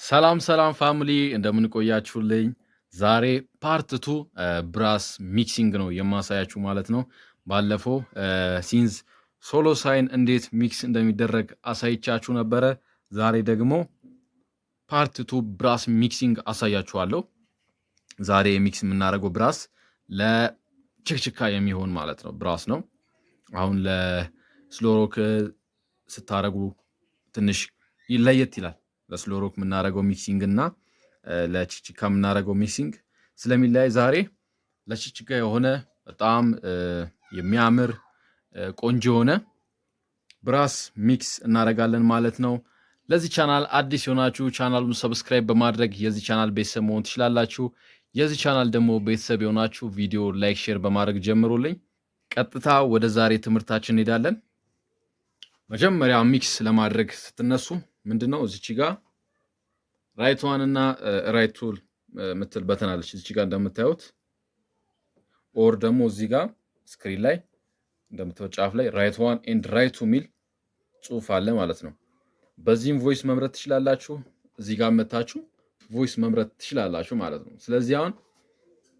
ሰላም ሰላም ፋሚሊ እንደምን ቆያችሁልኝ? ዛሬ ፓርት 2 ብራስ ሚክሲንግ ነው የማሳያችሁ ማለት ነው። ባለፈው ሲንዝ ሶሎ ሳይን እንዴት ሚክስ እንደሚደረግ አሳይቻችሁ ነበረ። ዛሬ ደግሞ ፓርት 2 ብራስ ሚክሲንግ አሳያችኋለሁ። ዛሬ ሚክስ የምናደርገው ብራስ ለችክችካ የሚሆን ማለት ነው ብራስ ነው። አሁን ለስሎሮክ ስታረጉ ትንሽ ለየት ይላል። ለስሎሮክ የምናደርገው ሚክሲንግ እና ለችክችካ የምናደርገው ሚክሲንግ ስለሚለያይ ዛሬ ለችክችካ የሆነ በጣም የሚያምር ቆንጆ የሆነ ብራስ ሚክስ እናደርጋለን ማለት ነው። ለዚህ ቻናል አዲስ የሆናችሁ ቻናሉን ሰብስክራይብ በማድረግ የዚህ ቻናል ቤተሰብ መሆን ትችላላችሁ። የዚህ ቻናል ደግሞ ቤተሰብ የሆናችሁ ቪዲዮ ላይክ፣ ሼር በማድረግ ጀምሩልኝ። ቀጥታ ወደ ዛሬ ትምህርታችን እንሄዳለን። መጀመሪያ ሚክስ ለማድረግ ስትነሱ ምንድነው እዚች ጋር ራይት ዋን እና ራይት ቱል ምትል በተናለች እዚች ጋር እንደምታዩት፣ ኦር ደግሞ እዚህ ጋር ስክሪን ላይ እንደምታዩት ጫፍ ላይ ራይት ዋን ኤንድ ራይት ቱ ሚል ጽሁፍ አለ ማለት ነው። በዚህም ቮይስ መምረጥ ትችላላችሁ። እዚህ ጋር መታችሁ ቮይስ መምረጥ ትችላላችሁ ማለት ነው። ስለዚህ አሁን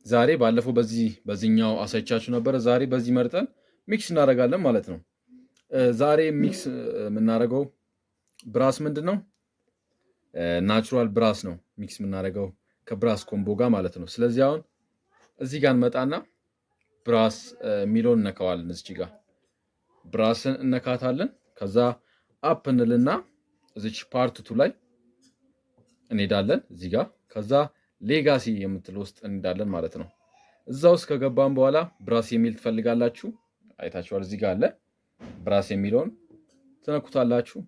ዛሬ ባለፈው በዚህኛው አሳይቻችሁ ነበረ። ዛሬ በዚህ መርጠን ሚክስ እናደርጋለን ማለት ነው። ዛሬ ሚክስ የምናደርገው ብራስ ምንድን ነው? ናቹራል ብራስ ነው ሚክስ የምናደርገው ከብራስ ኮምቦ ጋር ማለት ነው። ስለዚህ አሁን እዚህ ጋር እንመጣና ብራስ የሚለውን እነካዋለን። እዚህ ጋር ብራስን እነካታለን። ከዛ አፕ እንልና እዚች ፓርት ቱ ላይ እንሄዳለን እዚህ ጋር። ከዛ ሌጋሲ የምትል ውስጥ እንሄዳለን ማለት ነው። እዛ ውስጥ ከገባን በኋላ ብራስ የሚል ትፈልጋላችሁ። አይታችኋል፣ እዚህ ጋር አለ ብራስ የሚለውን ትነኩታላችሁ።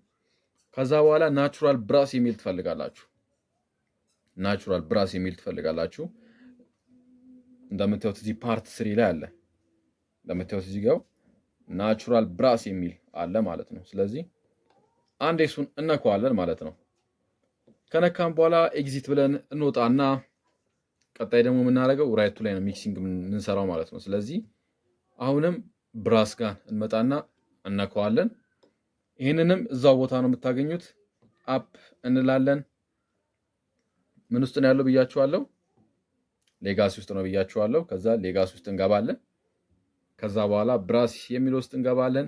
ከዛ በኋላ ናቹራል ብራስ የሚል ትፈልጋላችሁ። ናቹራል ብራስ የሚል ትፈልጋላችሁ። እንደምታዩት እዚህ ፓርት 3 ላይ አለ። እንደምታዩት እዚህ ጋር ናቹራል ብራስ የሚል አለ ማለት ነው። ስለዚህ አንዴ እሱን እነካዋለን ማለት ነው። ከነካም በኋላ ኤግዚት ብለን እንወጣና ቀጣይ ደግሞ የምናደርገው ራይቱ ላይ ነው ሚክሲንግ የምንሰራው ማለት ነው። ስለዚህ አሁንም ብራስ ጋር እንመጣና እነካዋለን። ይህንንም እዛው ቦታ ነው የምታገኙት። አፕ እንላለን። ምን ውስጥ ነው ያለው ብያችኋለሁ? ሌጋሲ ውስጥ ነው ብያችኋለሁ። ከዛ ሌጋሲ ውስጥ እንገባለን። ከዛ በኋላ ብራስ የሚለው ውስጥ እንገባለን።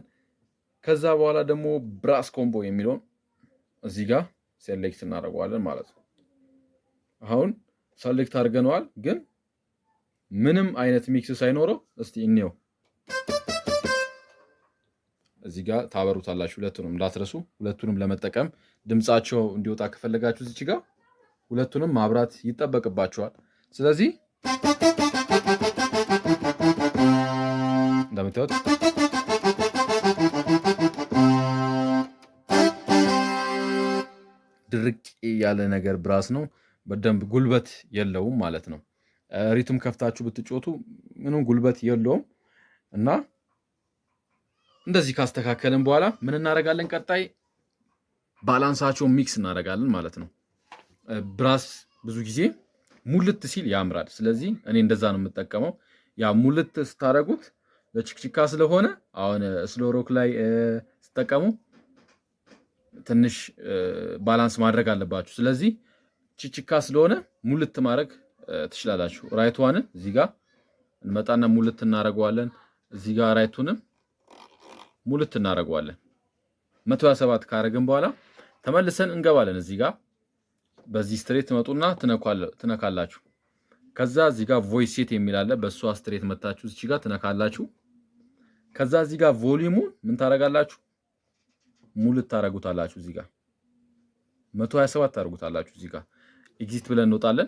ከዛ በኋላ ደግሞ ብራስ ኮምቦ የሚለውን እዚህ ጋር ሴሌክት እናደርገዋለን ማለት ነው። አሁን ሴሌክት አድርገነዋል፣ ግን ምንም አይነት ሚክስ ሳይኖረው እስቲ እንየው። እዚህ ጋር ታበሩታላችሁ። ሁለቱንም እንዳትረሱ። ሁለቱንም ለመጠቀም ድምጻቸው እንዲወጣ ከፈለጋችሁ እዚህ ጋር ሁለቱንም ማብራት ይጠበቅባችኋል። ስለዚህ እንደምታዩት ድርቅ ያለ ነገር ብራስ ነው። በደንብ ጉልበት የለውም ማለት ነው። ሪትም ከፍታችሁ ብትጮቱ ምንም ጉልበት የለውም እና እንደዚህ ካስተካከልን በኋላ ምን እናደርጋለን? ቀጣይ ባላንሳቸውን ሚክስ እናደርጋለን ማለት ነው። ብራስ ብዙ ጊዜ ሙልት ሲል ያምራል። ስለዚህ እኔ እንደዛ ነው የምጠቀመው። ያ ሙልት ስታደርጉት ለችክችካ ስለሆነ አሁን ስሎሮክ ላይ ስትጠቀሙ ትንሽ ባላንስ ማድረግ አለባችሁ። ስለዚህ ችክችካ ስለሆነ ሙልት ማድረግ ትችላላችሁ። ራይት ዋንን እዚህ ጋር እንመጣና ሙልት እናደርገዋለን። እዚህ ጋር ራይቱንም ሙልት እናደርገዋለን። 127 ካረግን በኋላ ተመልሰን እንገባለን። እዚህ ጋር በዚህ ስትሬት መጡና ትነካላችሁ። ከዛ እዚህ ጋር ቮይስ ሴት የሚል አለ። በእሷ ስትሬት መታችሁ እዚህ ጋር ትነካላችሁ። ከዛ እዚህ ጋር ቮሊዩሙን ምን ታረጋላችሁ? ሙልት ታረጉታላችሁ። እዚህ ጋር 127 ታረጉታላችሁ። እዚህ ጋር ኤግዚት ብለን እንወጣለን።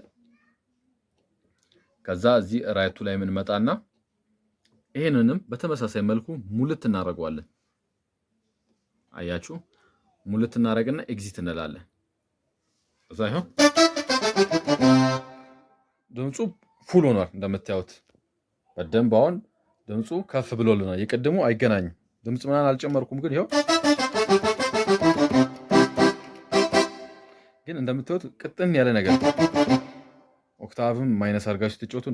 ከዛ እዚህ ራይቱ ላይ ምን መጣና ይሄንንም በተመሳሳይ መልኩ ሙልት እናደርገዋለን። አያችሁ፣ ሙልት እናደርግና ኤግዚት እንላለን። እዛ ይሄው ድምፁ ፉል ሆኗል እንደምታዩት በደንብ። አሁን ድምፁ ከፍ ብሎልናል። የቅድሙ አይገናኝም። ድምፅ ምናምን አልጨመርኩም፣ ግን ይሄው ግን እንደምታዩት ቅጥን ያለ ነገር። ኦክታቭም ማይነስ አድርጋችሁ ትጮቱ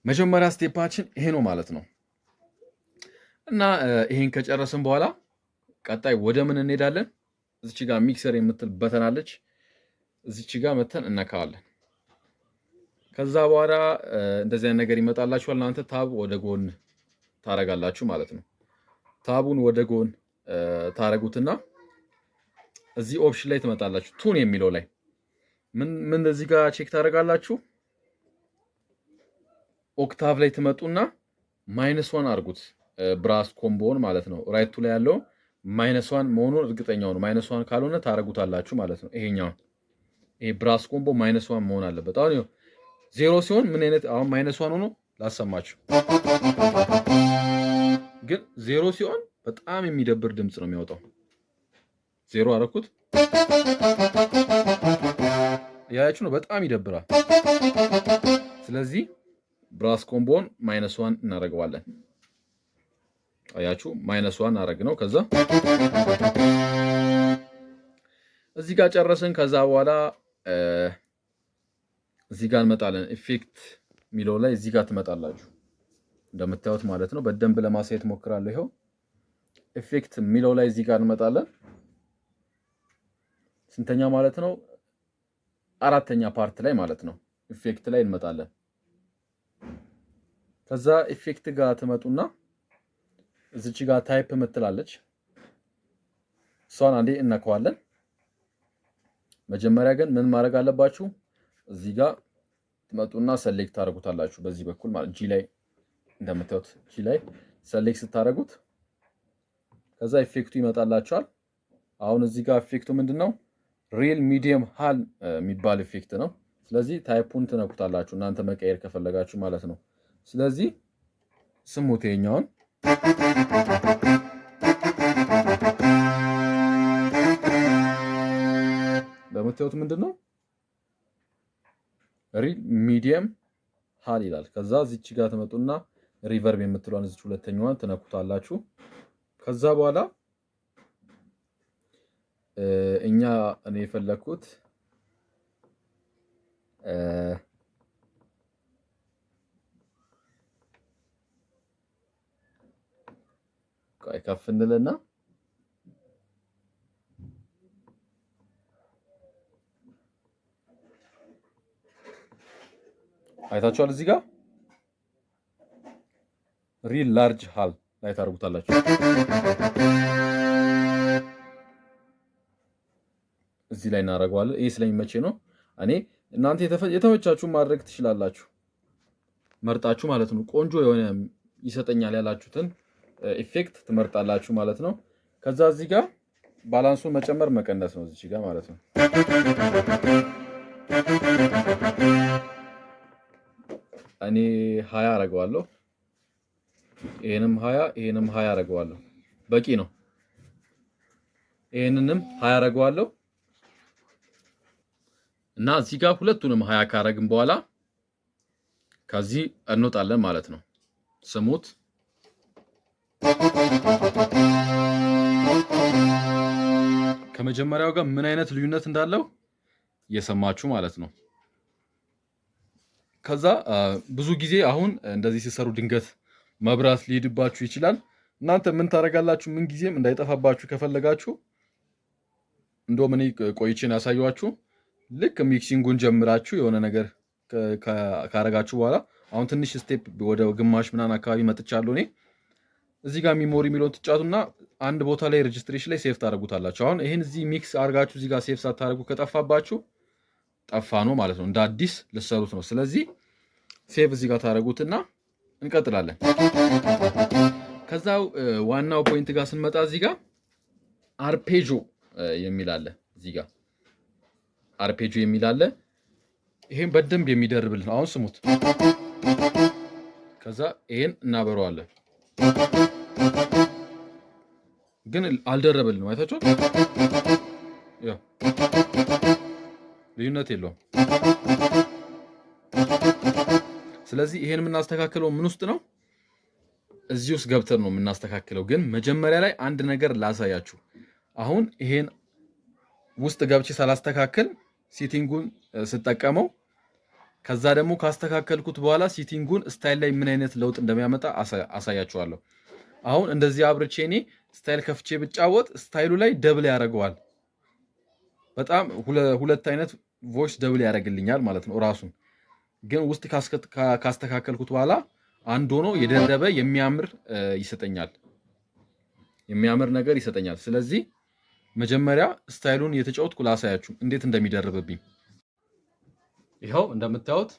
መጀመሪያ ስቴፓችን ይሄ ነው ማለት ነው። እና ይሄን ከጨረስን በኋላ ቀጣይ ወደ ምን እንሄዳለን? እዚች ጋር ሚክሰር የምትል በተን አለች። እዚች ጋር መተን እነካዋለን። ከዛ በኋላ እንደዚህ አይነት ነገር ይመጣላችኋል። እናንተ ታብ ወደ ጎን ታረጋላችሁ ማለት ነው። ታቡን ወደ ጎን ታረጉትና እዚህ ኦፕሽን ላይ ትመጣላችሁ። ቱን የሚለው ላይ ምን እዚህ ጋር ቼክ ታደርጋላችሁ። ኦክታቭ ላይ ትመጡና -1 አድርጉት። ብራስ ኮምቦን ማለት ነው። ራይቱ ላይ ያለው -1 መሆኑን እርግጠኛው ነው። -1 ካልሆነ ታረጉታላችሁ ማለት ነው። ይሄ ብራስ ኮምቦ -1 መሆን አለበት። አሁን 0 ሲሆን ምን አይነት አሁን -1 ሆኖ ላሰማችሁ። ግን 0 ሲሆን በጣም የሚደብር ድምፅ ነው የሚያወጣው። 0 አደረኩት። ያያችሁ ነው፣ በጣም ይደብራል። ስለዚህ ብራስ ኮምቦን -1 እናደርገዋለን። አያችሁ -1 አረግ ነው። ከዛ እዚህ ጋር ጨረስን። ከዛ በኋላ እዚህ ጋር እንመጣለን። ኢፌክት የሚለው ላይ እዚህ ጋር ትመጣላችሁ እንደምታዩት ማለት ነው። በደንብ ለማሳየት ሞክራለሁ። ይኸው ኢፌክት የሚለው ላይ እዚህ ጋር እንመጣለን። ስንተኛ ማለት ነው? 4ኛ ፓርት ላይ ማለት ነው። ኢፌክት ላይ እንመጣለን። ከዛ ኢፌክት ጋር ትመጡና እዚች ጋር ታይፕ ምትላለች። እሷን አንዴ እነካዋለን። መጀመሪያ ግን ምን ማድረግ አለባችሁ? እዚህ ጋር ትመጡና ሰሌክት ታደርጉታላችሁ። በዚህ በኩል ማለት ጂ ላይ እንደምታዩት ጂ ላይ ሰሌክት ስታደርጉት ከዛ ኢፌክቱ ይመጣላችኋል። አሁን እዚህ ጋር ኢፌክቱ ምንድነው? ሪል ሚዲየም ሃል የሚባል ኢፌክት ነው። ስለዚህ ታይፑን ትነኩታላችሁ እናንተ መቀየር ከፈለጋችሁ ማለት ነው። ስለዚህ ስሙት ይሄኛውን በምታዩት ምንድነው ሪል ሚዲየም ሃል ይላል። ከዛ እዚች ጋር ትመጡና ሪቨርብ የምትሏን እዚች ሁለተኛዋን ትነኩታላችሁ። ከዛ በኋላ እኔ የፈለኩት ከፍ እንልና አይታችኋል። እዚህ ጋር ሪል ላርጅ ሃል ላይ ታርጉታላችሁ። እዚህ ላይ እናደርገዋለን። ይሄ ስለሚመቼ ነው። እናንተ የተመቻችሁ ማድረግ ትችላላችሁ፣ መርጣችሁ ማለት ነው። ቆንጆ የሆነ ይሰጠኛል ያላችሁትን ኢፌክት ትመርጣላችሁ ማለት ነው። ከዛ እዚህ ጋር ባላንሱን መጨመር መቀነስ ነው እዚህ ጋር ማለት ነው። እኔ 20 አደርገዋለሁ። ይሄንም 20 ይሄንም 20 አደርገዋለሁ። በቂ ነው። ይሄንንም 20 አደርገዋለሁ እና እዚህ ጋር ሁለቱንም 20 ካረግን በኋላ ከዚህ እንወጣለን ማለት ነው። ስሙት። ከመጀመሪያው ጋር ምን አይነት ልዩነት እንዳለው እየሰማችሁ ማለት ነው። ከዛ ብዙ ጊዜ አሁን እንደዚህ ሲሰሩ ድንገት መብራት ሊሄድባችሁ ይችላል። እናንተ ምን ታረጋላችሁ? ምን ጊዜም እንዳይጠፋባችሁ ከፈለጋችሁ እንደውም እኔ ቆይቼን ያሳየኋችሁ ልክ ሚክሲንጉን ጀምራችሁ የሆነ ነገር ካረጋችሁ በኋላ አሁን ትንሽ ስቴፕ ወደ ግማሽ ምናምን አካባቢ መጥቻለሁ እኔ። እዚህ ጋር ሚሞሪ የሚለውን ትጫቱና አንድ ቦታ ላይ ሬጅስትሬሽን ላይ ሴፍ ታደርጉታላችሁ። አሁን ይሄን እዚህ ሚክስ አድርጋችሁ እዚህ ጋር ሴፍ ሳታደርጉ ከጠፋባችሁ ጠፋ ነው ማለት ነው። እንደ አዲስ ልሰሩት ነው። ስለዚህ ሴቭ እዚህ ጋር ታደርጉትና እንቀጥላለን። ከዛው ዋናው ፖይንት ጋር ስንመጣ እዚህ ጋር አርፔጆ የሚል አለ። እዚህ ጋር አርፔጆ የሚል አለ። ይሄን በደንብ የሚደርብልን አሁን ስሙት። ከዛ ይሄን እናበረዋለን። ግን አልደረበልንም። አይታችሁ ያው ልዩነት የለውም። ስለዚህ ይሄን የምናስተካክለው ምን ውስጥ ነው? እዚህ ውስጥ ገብተን ነው የምናስተካክለው። ግን መጀመሪያ ላይ አንድ ነገር ላሳያችሁ። አሁን ይሄን ውስጥ ገብቼ ሳላስተካክል ሴቲንጉን ስጠቀመው ከዛ ደግሞ ካስተካከልኩት በኋላ ሴቲንጉን ስታይል ላይ ምን አይነት ለውጥ እንደሚያመጣ አሳያችኋለሁ። አሁን እንደዚህ አብርቼ እኔ ስታይል ከፍቼ ብጫወት ስታይሉ ላይ ደብል ያደርገዋል። በጣም ሁለት አይነት ቮይስ ደብል ያደርግልኛል ማለት ነው። ራሱን ግን ውስጥ ካስተካከልኩት በኋላ አንድ ሆኖ የደረበ የሚያምር ይሰጠኛል፣ የሚያምር ነገር ይሰጠኛል። ስለዚህ መጀመሪያ ስታይሉን የተጫወትኩ ላሳያችሁ እንዴት እንደሚደርብብኝ። ይኸው እንደምታዩት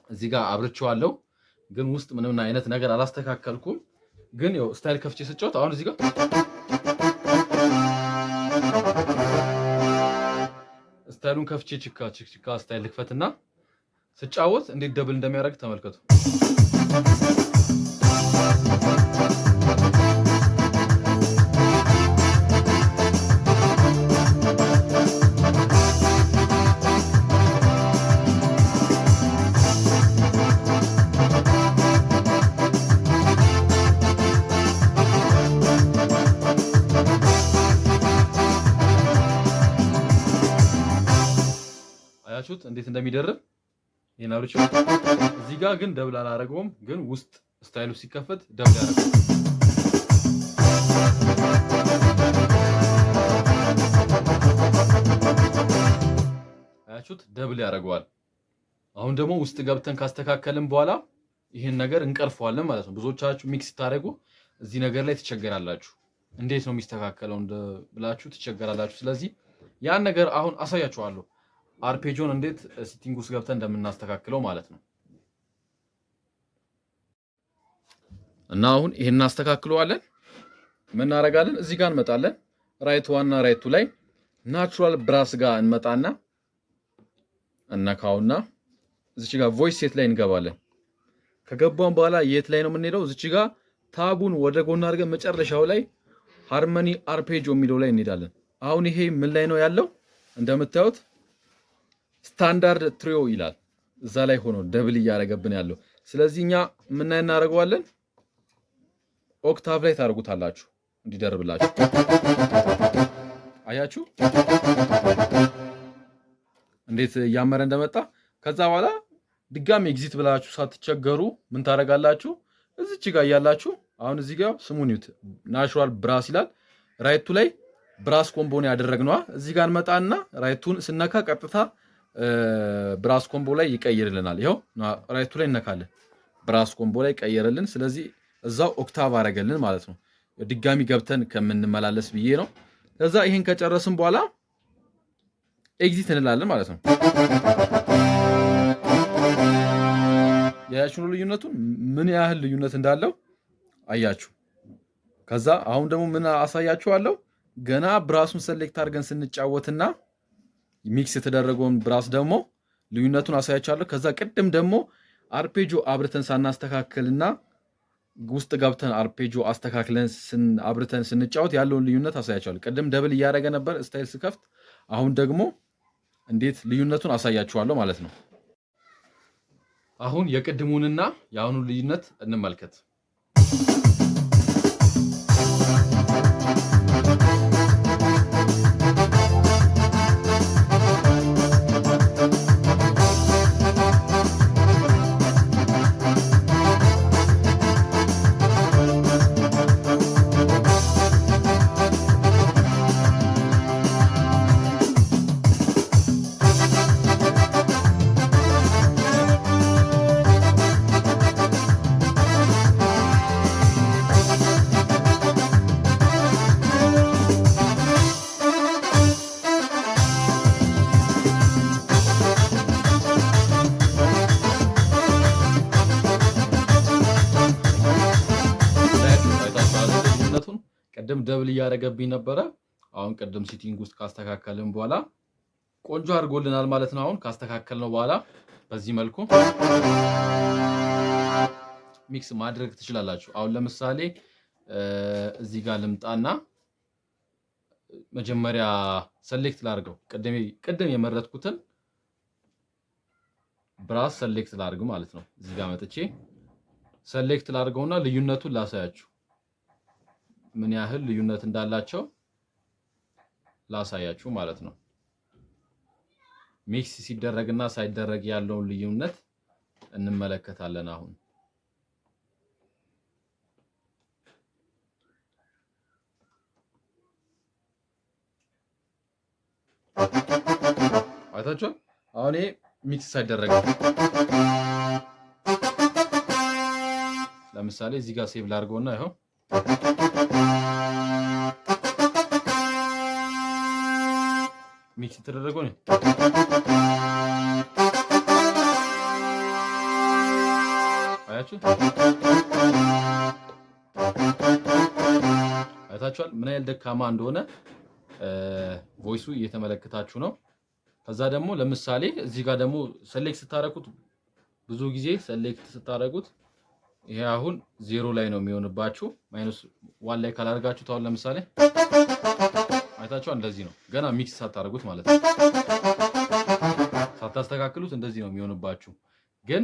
እዚህ ጋር አብርቼዋለሁ፣ ግን ውስጥ ምንም አይነት ነገር አላስተካከልኩም። ግን ያው ስታይል ከፍቼ ስጫወት አሁን እዚህ ጋር ስታይሉን ከፍቼ ችካ ስታይል ልክፈትና ስጫወት እንዴት ደብል እንደሚያደርግ ተመልከቱ። አያችሁት እንዴት እንደሚደርብ? ይሄን አብርቼው እዚህ ጋር ግን ደብል አላደረገውም፣ ግን ውስጥ ስታይሉ ሲከፈት ደብል ያደርጋል። አያችሁት ደብል ያደርገዋል። አሁን ደግሞ ውስጥ ገብተን ካስተካከልን በኋላ ይሄን ነገር እንቀርፈዋለን ማለት ነው። ብዙዎቻችሁ ሚክስ ስታደርጉ እዚህ ነገር ላይ ትቸገራላችሁ። እንዴት ነው የሚስተካከለው ብላችሁ ትቸገራላችሁ። ስለዚህ ያን ነገር አሁን አሳያችኋለሁ። አርፔጆን እንዴት ሴቲንግ ውስጥ ገብተን እንደምናስተካክለው ማለት ነው። እና አሁን ይሄን እናስተካክለዋለን። ምን እናደርጋለን? እዚህ ጋር እንመጣለን። ራይት ዋና ራይቱ ላይ ናቹራል ብራስ ጋር እንመጣና እነካውና እዚች ጋር ቮይስ ሴት ላይ እንገባለን። ከገባን በኋላ የት ላይ ነው የምንሄደው? እዚች ጋር ታቡን ወደ ጎን አድርገን መጨረሻው ላይ ሃርመኒ አርፔጆ የሚለው ላይ እንሄዳለን። አሁን ይሄ ምን ላይ ነው ያለው? እንደምታዩት ስታንዳርድ ትሪዮ ይላል። እዛ ላይ ሆኖ ደብል እያደረገብን ያለው። ስለዚህ እኛ ምን እናደርገዋለን? ኦክታቭ ላይ ታደርጉታላችሁ እንዲደርብላችሁ። አያችሁ እንዴት እያመረ እንደመጣ። ከዛ በኋላ ድጋሚ ኤግዚት ብላችሁ ሳትቸገሩ ምን ታደርጋላችሁ? እዚች ጋር እያላችሁ አሁን እዚህ ጋር ስሙን ይዩት፣ ናቹራል ብራስ ይላል። ራይቱ ላይ ብራስ ኮምቦን ያደረግነዋ እዚህ ጋር እንመጣና ራይቱን ስነካ ቀጥታ ብራስ ኮምቦ ላይ ይቀይርልናል። ይኸው ራይቱ ላይ እነካለን፣ ብራስ ኮምቦ ላይ ቀየረልን። ስለዚህ እዛው ኦክታቭ አደረገልን ማለት ነው። ድጋሚ ገብተን ከምንመላለስ ብዬ ነው። ከዛ ይሄን ከጨረስን በኋላ ኤግዚት እንላለን ማለት ነው። ያያችሁ ልዩነቱን ምን ያህል ልዩነት እንዳለው አያችሁ። ከዛ አሁን ደግሞ ምን አሳያችኋለሁ። ገና ብራሱን ሰሌክት አድርገን ስንጫወትና ሚክስ የተደረገውን ብራስ ደግሞ ልዩነቱን አሳያችኋለሁ። ከዛ ቅድም ደግሞ አርፔጆ አብርተን ሳናስተካክልና ውስጥ ገብተን አርፔጆ አስተካክለን አብርተን ስንጫወት ያለውን ልዩነት አሳያችኋለሁ። ቅድም ደብል እያደረገ ነበር ስታይል ስከፍት፣ አሁን ደግሞ እንዴት ልዩነቱን አሳያችኋለሁ ማለት ነው። አሁን የቅድሙንና የአሁኑን ልዩነት እንመልከት። ቅድም ደብል እያደረገብኝ ነበረ። አሁን ቅድም ሴቲንግ ውስጥ ካስተካከልን በኋላ ቆንጆ አድርጎልናል ማለት ነው። አሁን ካስተካከልነው በኋላ በዚህ መልኩ ሚክስ ማድረግ ትችላላችሁ። አሁን ለምሳሌ እዚህ ጋር ልምጣና መጀመሪያ ሰሌክት ላድርገው። ቅድም የመረጥኩትን ብራስ ሰሌክት ላድርግ ማለት ነው። እዚህ ጋር መጥቼ ሰሌክት ላድርገውና ልዩነቱን ላሳያችሁ፣ ምን ያህል ልዩነት እንዳላቸው ላሳያችሁ ማለት ነው። ሚክስ ሲደረግና ሳይደረግ ያለውን ልዩነት እንመለከታለን። አሁን አይታችኋል። አሁን ይሄ ሚክስ ሳይደረግ ለምሳሌ እዚህ ጋር ሴቭ ላድርገውና ይኸው ሚክስ የተደረገው ነው። አያችሁ አይታችኋል ምን ያህል ደካማ እንደሆነ ቮይሱ እየተመለከታችሁ ነው። ከዛ ደግሞ ለምሳሌ እዚህ ጋር ደግሞ ሰሌክት ስታረጉት ብዙ ጊዜ ሰሌክት ስታረጉት ይሄ አሁን 0 ላይ ነው የሚሆንባችሁ። -1 ላይ ካላደርጋችሁት አሁን ለምሳሌ አይታችኋል እንደዚህ ነው። ገና ሚክስ ሳታረጉት ማለት ነው። ሳታስተካክሉት እንደዚህ ነው የሚሆንባችሁ። ግን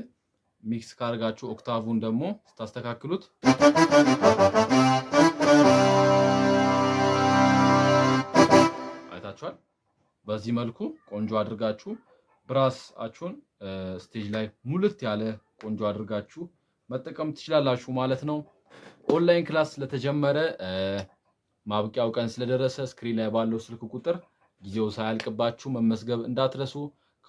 ሚክስ ካርጋችሁ ኦክታቡን ደግሞ ስታስተካክሉት አይታችኋል። በዚህ መልኩ ቆንጆ አድርጋችሁ ብራሳችሁን ስቴጅ ላይ ሙልት ያለ ቆንጆ አድርጋችሁ መጠቀም ትችላላችሁ ማለት ነው። ኦንላይን ክላስ ስለተጀመረ ማብቂያው ቀን ስለደረሰ ስክሪን ላይ ባለው ስልክ ቁጥር ጊዜው ሳያልቅባችሁ መመዝገብ እንዳትረሱ።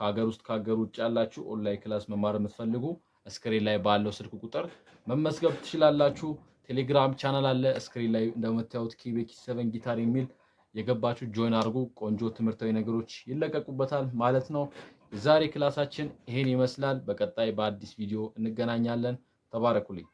ከሀገር ውስጥ ከሀገር ውጭ ያላችሁ ኦንላይን ክላስ መማር የምትፈልጉ ስክሪን ላይ ባለው ስልክ ቁጥር መመዝገብ ትችላላችሁ። ቴሌግራም ቻናል አለ ስክሪን ላይ እንደምታዩት ኪቤኪ7 ጊታር የሚል የገባችሁ ጆይን አድርጉ። ቆንጆ ትምህርታዊ ነገሮች ይለቀቁበታል ማለት ነው። የዛሬ ክላሳችን ይሄን ይመስላል። በቀጣይ በአዲስ ቪዲዮ እንገናኛለን። ተባረኩልኝ።